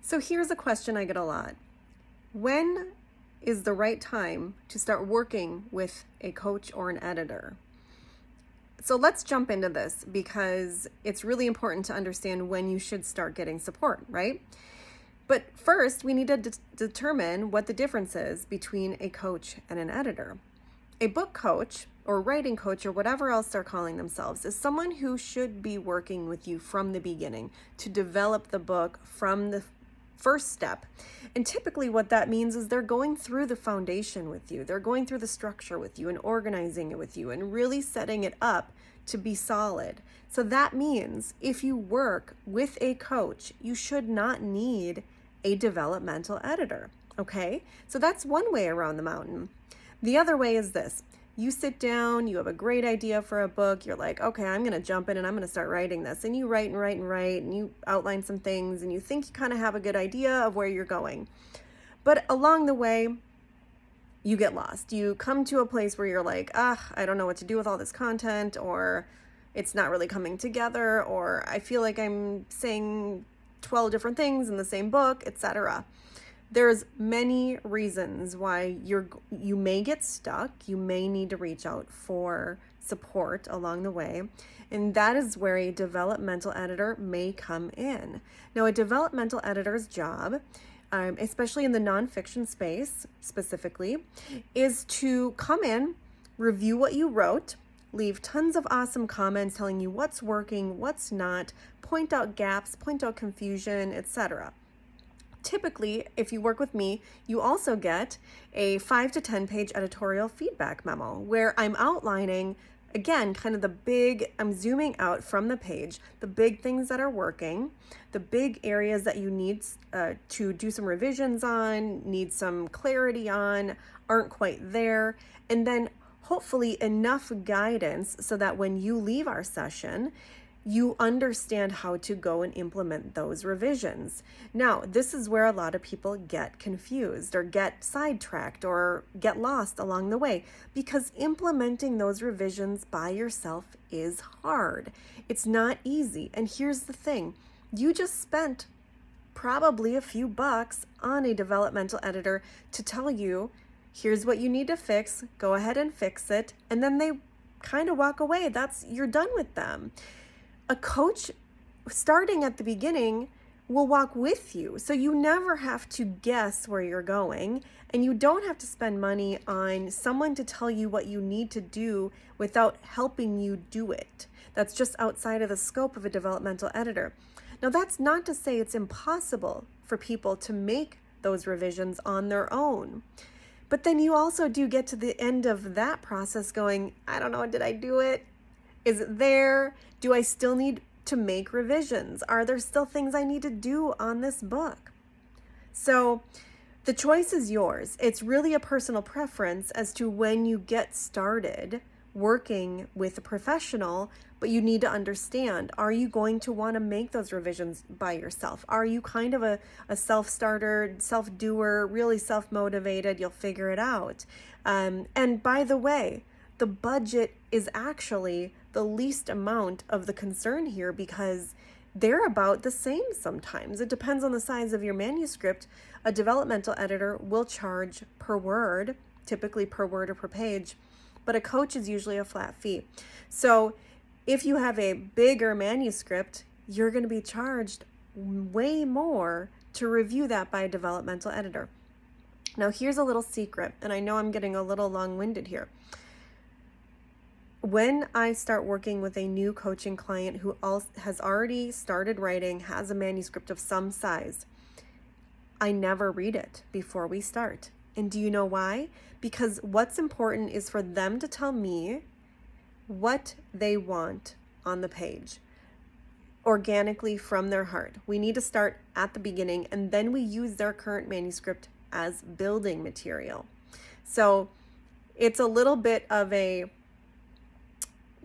So here's a question I get a lot. When is the right time to start working with a coach or an editor? So let's jump into this because it's really important to understand when you should start getting support, right? But first, we need to determine what the difference is between a coach and an editor. A book coach or writing coach or whatever else they're calling themselves is someone who should be working with you from the beginning to develop the book from the first step. And typically what that means is they're going through the foundation with you. They're going through the structure with you and organizing it with you and really setting it up to be solid. So that means if you work with a coach, you should not need a developmental editor. Okay? So that's one way around the mountain. The other way is this. You sit down, you have a great idea for a book, you're like, okay, I'm going to jump in and I'm going to start writing this. And you write and write and write, and you outline some things, and you think you kind of have a good idea of where you're going. But along the way, you get lost. You come to a place where you're like, I don't know what to do with all this content, or it's not really coming together, or I feel like I'm saying 12 different things in the same book, etc. There's many reasons why you may get stuck. You may need to reach out for support along the way. And that is where a developmental editor may come in. Now, a developmental editor's job, especially in the nonfiction space specifically, is to come in, review what you wrote, leave tons of awesome comments telling you what's working, what's not, point out gaps, point out confusion, etc. Typically, if you work with me, you also get a 5 to 10 page editorial feedback memo where I'm outlining, again, kind of I'm zooming out from the page, the big things that are working, the big areas that you need to do some revisions on, need some clarity on, aren't quite there, and then hopefully enough guidance so that when you leave our session, you understand how to go and implement those revisions. Now, this is where a lot of people get confused or get sidetracked or get lost along the way because implementing those revisions by yourself is hard. It's not easy. And here's the thing. You just spent probably a few bucks on a developmental editor to tell you, here's what you need to fix, go ahead and fix it. And then they kind of walk away. You're done with them. A coach, starting at the beginning, will walk with you. So you never have to guess where you're going, and you don't have to spend money on someone to tell you what you need to do without helping you do it. That's just outside of the scope of a developmental editor. Now, that's not to say it's impossible for people to make those revisions on their own. But then you also do get to the end of that process going, I don't know, did I do it? Is it there? Do I still need to make revisions? Are there still things I need to do on this book? So the choice is yours. It's really a personal preference as to when you get started working with a professional, but you need to understand, are you going to want to make those revisions by yourself? Are you kind of a self-starter, self-doer, really self-motivated? You'll figure it out. And by the way, the budget is actually the least amount of the concern here because they're about the same sometimes. It depends on the size of your manuscript. A developmental editor will charge per word, typically per word or per page, but a coach is usually a flat fee. So if you have a bigger manuscript, you're going to be charged way more to review that by a developmental editor. Now, here's a little secret, and I know I'm getting a little long-winded here. When I start working with a new coaching client who has already started writing, has a manuscript of some size, I never read it before we start. And do you know why? Because what's important is for them to tell me what they want on the page, organically from their heart. We need to start at the beginning, and then we use their current manuscript as building material. So it's a little bit of a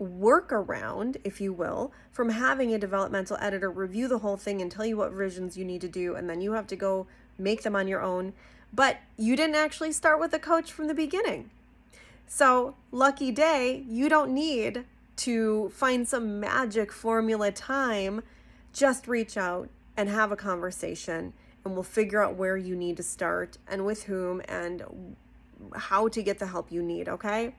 workaround, if you will, from having a developmental editor review the whole thing and tell you what revisions you need to do, and then you have to go make them on your own. But you didn't actually start with a coach from the beginning. So lucky day, you don't need to find some magic formula time. Just reach out and have a conversation and we'll figure out where you need to start and with whom and how to get the help you need, okay?